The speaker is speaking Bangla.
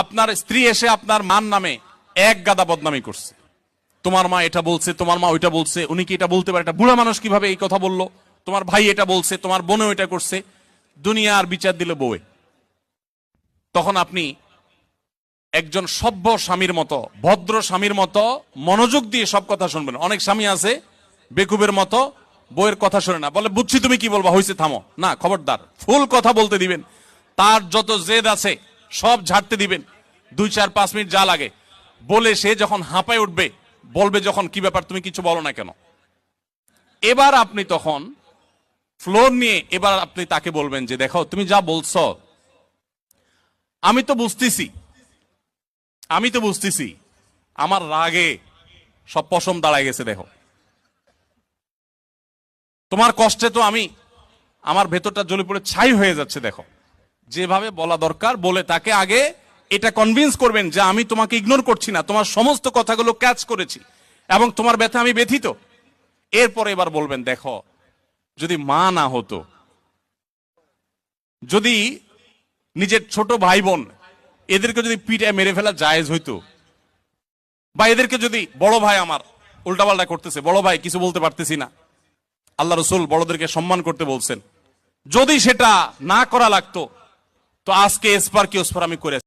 আপনার স্ত্রী এসে আপনার মান নামে এক গাদা বদনামি করছে, তোমার মা এটা বলছে, তোমার মা ওইটা বলছে, উনি কি এটা বলতে পারে, এটা বুড়া মানুষ কিভাবে এই কথা বললো, তোমার ভাই এটা বলছে, তোমার বোনও এটা করছে, দুনিয়ার বিচার দিল বউয়ে। তখন আপনি একজন সভ্য স্বামীর মতো, ভদ্র স্বামীর মতো মনোযোগ দিয়ে সব কথা শুনবেন। অনেক স্বামী আছে বেকুবের মতো বউয়ের কথা শুনে না, বলে বুঝছি তুমি কি বলবা, হয়েছে থামো। না, খবরদার, ফুল কথা বলতে দিবেন, তার যত জেদ আছে সব ঝাড়তে দিবেন, 2-4-5 মিনিট যা লাগে বলে সে যখন হাঁপায় উঠবে, বলবে যখন কি ব্যাপার তুমি কিছু বলো না কেন, এবার আপনি তখন ফ্লোর নিয়ে এবার আপনি তাকে বলবেন যে দেখো তুমি যা বলছো আমি তো বুঝতেছি আমার রাগে সব পশম দাঁড়ায় গেছে, দেখো তোমার কষ্টে তো আমার ভেতরটা জ্বলে পড়ে ছাই হয়ে যাচ্ছে, দেখো যেভাবে বলা দরকার বলে তাকে আগে এটা কনভিন্স করবেন যে আমি তোমাকে ইগনোর করছি না, তোমার সমস্ত কথাগুলো ক্যাচ করেছি এবং তোমার ব্যথা আমি ব্যথিত। এরপরে এবার বলবেন দেখো যদি মা না হতো, যদি নিজের ছোট ভাই বোন এদেরকে যদি পিঠে মেরে ফেলা জায়েজ হইতো, বা এদেরকে যদি বড় ভাই আমার উল্টাপাল্টা করতেছে, বড় ভাই কিছু বলতে পারতেছি না, আল্লাহ রসুল বড়দেরকে সম্মান করতে বলছেন, যদি সেটা না করা লাগতো তো আজকে এসপার কি ওসপার আমি করে